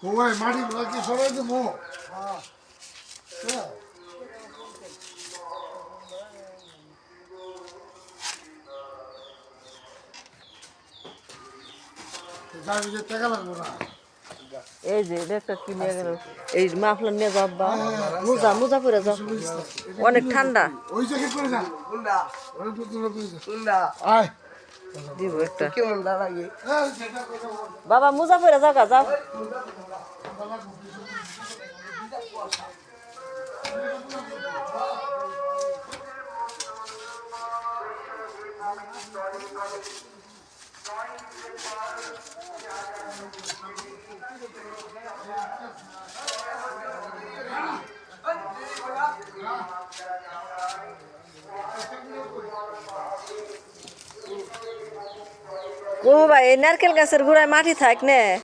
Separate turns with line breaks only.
ওই মাটি কি সরাই দেবো? হ্যাঁ যাবি যে টাকা লাগবো না।
এই যে এটা একটা কি নিয়ে গেল, এই মাফলার নিয়ে যাও আব্বা, মোজা মোজা পরে যাও, অনেক ঠান্ডা।
ওই জ্যাকেট পরে যা। ওই পুতুল পরে যা। আয়
দিব একটা।
কেমন লাগে?
এই যেটা কথা বল।
বাবা মোজা পরে যাও গা, যাও। ও ভাই, এই নারকেল গাছের গোড়ায় মাটি থাক নে।